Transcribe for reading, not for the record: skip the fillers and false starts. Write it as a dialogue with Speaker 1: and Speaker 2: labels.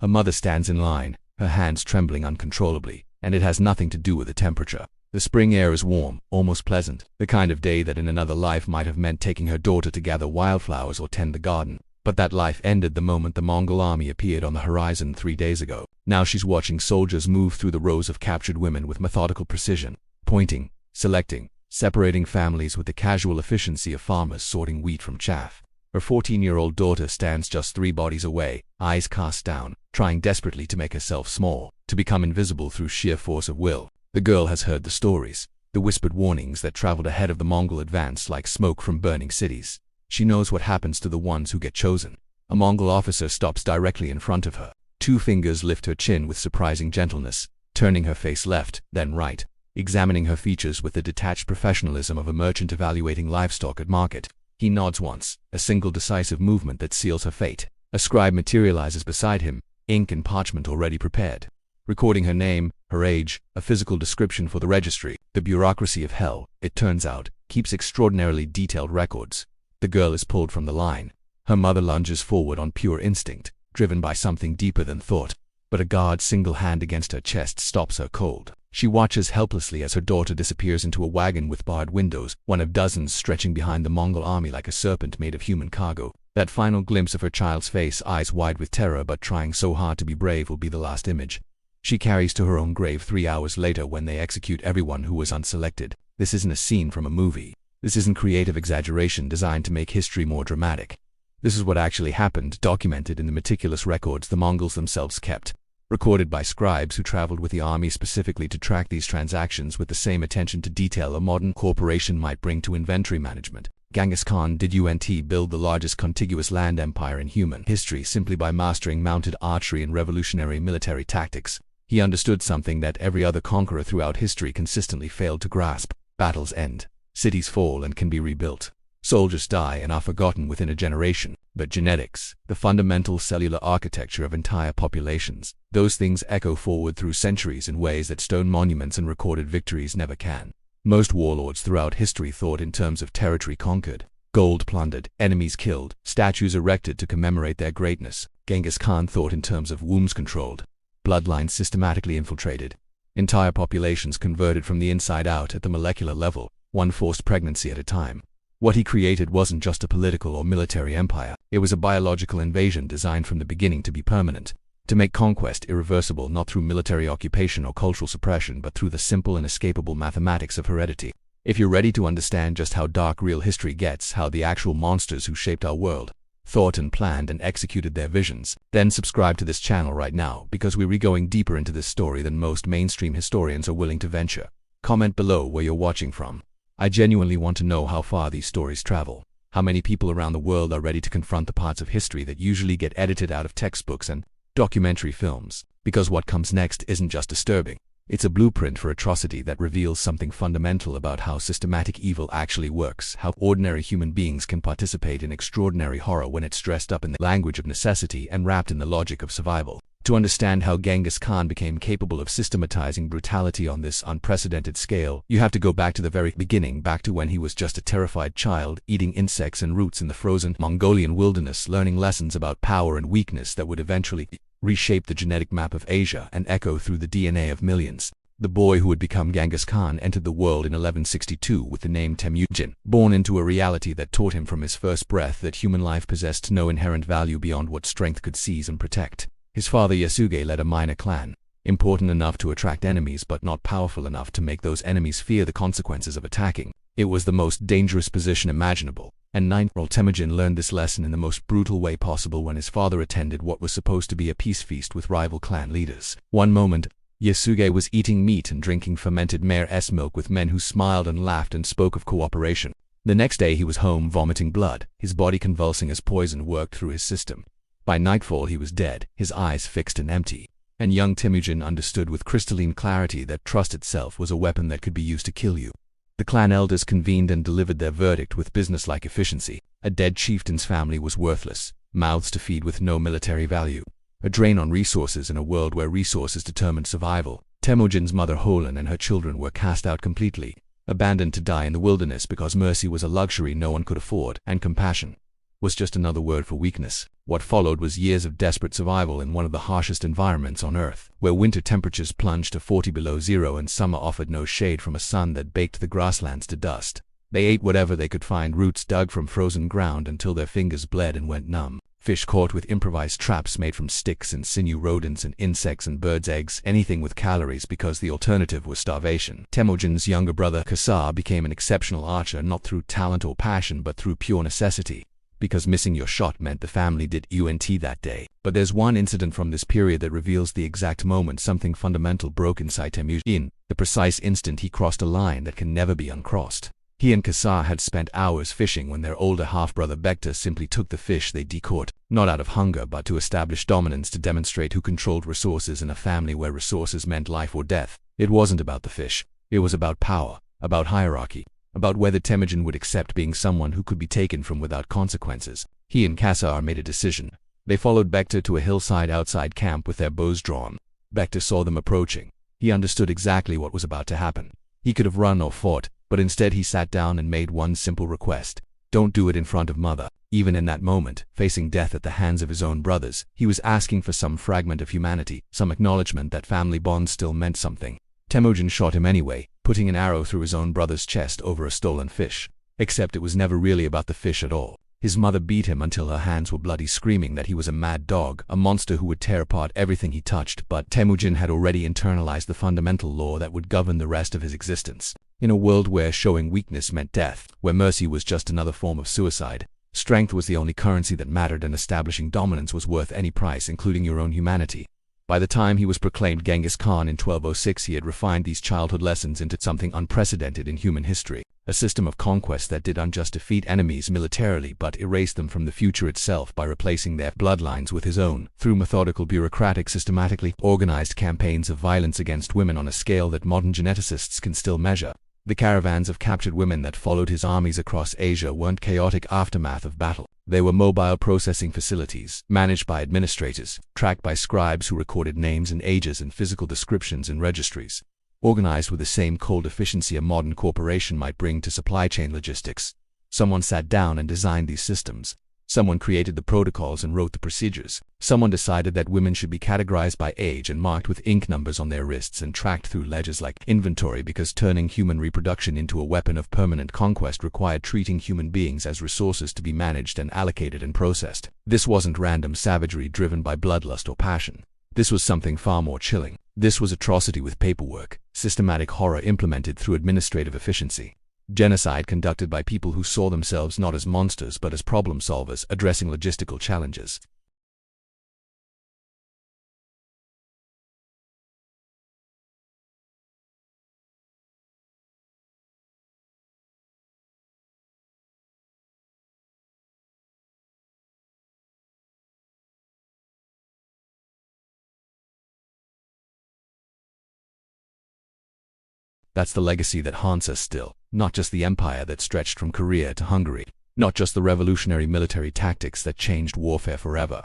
Speaker 1: Her mother stands in line, her hands trembling uncontrollably, and it has nothing to do with the temperature. The spring air is warm, almost pleasant, the kind of day that in another life might have meant taking her daughter to gather wildflowers or tend the garden. But that life ended the moment the Mongol army appeared on the horizon 3 days ago. Now she's watching soldiers move through the rows of captured women with methodical precision, pointing, selecting, separating families with the casual efficiency of farmers sorting wheat from chaff. Her 14-year-old daughter stands just 3 bodies away, eyes cast down, trying desperately to make herself small, to become invisible through sheer force of will. The girl has heard the stories, the whispered warnings that traveled ahead of the Mongol advance like smoke from burning cities. She knows what happens to the ones who get chosen. A Mongol officer stops directly in front of her. 2 fingers lift her chin with surprising gentleness, turning her face left, then right, examining her features with the detached professionalism of a merchant evaluating livestock at market. He nods once, a single decisive movement that seals her fate. A scribe materializes beside him, ink and parchment already prepared, recording her name, her age, a physical description for the registry. The bureaucracy of hell, it turns out, keeps extraordinarily detailed records. The girl is pulled from the line. Her mother lunges forward on pure instinct, driven by something deeper than thought. But a guard's single hand against her chest stops her cold. She watches helplessly as her daughter disappears into a wagon with barred windows, one of dozens stretching behind the Mongol army like a serpent made of human cargo. That final glimpse of her child's face, eyes wide with terror but trying so hard to be brave, will be the last image she carries to her own grave 3 hours later when they execute everyone who was unselected. This isn't a scene from a movie. This isn't creative exaggeration designed to make history more dramatic. This is what actually happened, documented in the meticulous records the Mongols themselves kept, recorded by scribes who traveled with the army specifically to track these transactions with the same attention to detail a modern corporation might bring to inventory management. Genghis Khan did build the largest contiguous land empire in human history simply by mastering mounted archery and revolutionary military tactics. He understood something that every other conqueror throughout history consistently failed to grasp. Battles end. Cities fall and can be rebuilt. Soldiers die and are forgotten within a generation. But genetics, the fundamental cellular architecture of entire populations, those things echo forward through centuries in ways that stone monuments and recorded victories never can. Most warlords throughout history thought in terms of territory conquered, gold plundered, enemies killed, statues erected to commemorate their greatness. Genghis Khan thought in terms of wombs controlled, bloodlines systematically infiltrated, entire populations converted from the inside out at the molecular level, one forced pregnancy at a time. What he created wasn't just a political or military empire, it was a biological invasion designed from the beginning to be permanent, to make conquest irreversible not through military occupation or cultural suppression but through the simple and inescapable mathematics of heredity. If you're ready to understand just how dark real history gets, how the actual monsters who shaped our world thought and planned and executed their visions, then subscribe to this channel right now because we're going deeper into this story than most mainstream historians are willing to venture. Comment below where you're watching from. I genuinely want to know how far these stories travel, how many people around the world are ready to confront the parts of history that usually get edited out of textbooks and documentary films, because what comes next isn't just disturbing. It's a blueprint for atrocity that reveals something fundamental about how systematic evil actually works, how ordinary human beings can participate in extraordinary horror when it's dressed up in the language of necessity and wrapped in the logic of survival. To understand how Genghis Khan became capable of systematizing brutality on this unprecedented scale, you have to go back to the very beginning, back to when he was just a terrified child, eating insects and roots in the frozen Mongolian wilderness, learning lessons about power and weakness that would eventually reshape the genetic map of Asia and echo through the DNA of millions. The boy who would become Genghis Khan entered the world in 1162 with the name Temujin, born into a reality that taught him from his first breath that human life possessed no inherent value beyond what strength could seize and protect. His father Yasuge led a minor clan, important enough to attract enemies but not powerful enough to make those enemies fear the consequences of attacking. It was the most dangerous position imaginable, and 9-year-old Temujin learned this lesson in the most brutal way possible when his father attended what was supposed to be a peace feast with rival clan leaders. One moment, Yasuge was eating meat and drinking fermented mare's milk with men who smiled and laughed and spoke of cooperation. The next day he was home vomiting blood, his body convulsing as poison worked through his system. By nightfall he was dead, his eyes fixed and empty, and young Temujin understood with crystalline clarity that trust itself was a weapon that could be used to kill you. The clan elders convened and delivered their verdict with businesslike efficiency. A dead chieftain's family was worthless, mouths to feed with no military value, a drain on resources in a world where resources determined survival. Temujin's mother Holan and her children were cast out completely, abandoned to die in the wilderness because mercy was a luxury no one could afford, and compassion was just another word for weakness. What followed was years of desperate survival in one of the harshest environments on Earth, where winter temperatures plunged to 40 below zero and summer offered no shade from a sun that baked the grasslands to dust. They ate whatever they could find, roots dug from frozen ground until their fingers bled and went numb. Fish caught with improvised traps made from sticks and sinew, rodents and insects and birds' eggs, anything with calories because the alternative was starvation. Temujin's younger brother Khazar became an exceptional archer not through talent or passion but through pure necessity, because missing your shot meant the family did UNT that day. But there's one incident from this period that reveals the exact moment something fundamental broke inside Temujin, the precise instant he crossed a line that can never be uncrossed. He and Khazar had spent hours fishing when their older half-brother Bekta simply took the fish they decaught, not out of hunger but to establish dominance, to demonstrate who controlled resources in a family where resources meant life or death. It wasn't about the fish. It was about power, about hierarchy, about whether Temujin would accept being someone who could be taken from without consequences. He and Khazar made a decision. They followed Bekta to a hillside outside camp with their bows drawn. Bekta saw them approaching. He understood exactly what was about to happen. He could have run or fought, but instead he sat down and made one simple request. Don't do it in front of mother. Even in that moment, facing death at the hands of his own brothers, he was asking for some fragment of humanity, some acknowledgement that family bonds still meant something. Temujin shot him anyway, putting an arrow through his own brother's chest over a stolen fish. Except it was never really about the fish at all. His mother beat him until her hands were bloody, screaming that he was a mad dog, a monster who would tear apart everything he touched. But Temujin had already internalized the fundamental law that would govern the rest of his existence. In a world where showing weakness meant death, where mercy was just another form of suicide, strength was the only currency that mattered, and establishing dominance was worth any price, including your own humanity. By the time he was proclaimed Genghis Khan in 1206, he had refined these childhood lessons into something unprecedented in human history, a system of conquest that didn't just defeat enemies militarily but erased them from the future itself by replacing their bloodlines with his own, through methodical, bureaucratic, systematically organized campaigns of violence against women on a scale that modern geneticists can still measure. The caravans of captured women that followed his armies across Asia weren't chaotic aftermath of battle. They were mobile processing facilities, managed by administrators, tracked by scribes who recorded names and ages and physical descriptions in registries, organized with the same cold efficiency a modern corporation might bring to supply chain logistics. Someone sat down and designed these systems. Someone created the protocols and wrote the procedures. Someone decided that women should be categorized by age and marked with ink numbers on their wrists and tracked through ledgers like inventory, because turning human reproduction into a weapon of permanent conquest required treating human beings as resources to be managed and allocated and processed. This wasn't random savagery driven by bloodlust or passion. This was something far more chilling. This was atrocity with paperwork, systematic horror implemented through administrative efficiency. Genocide conducted by people who saw themselves not as monsters but as problem solvers addressing logistical challenges. That's the legacy that haunts us still, not just the empire that stretched from Korea to Hungary, not just the revolutionary military tactics that changed warfare forever,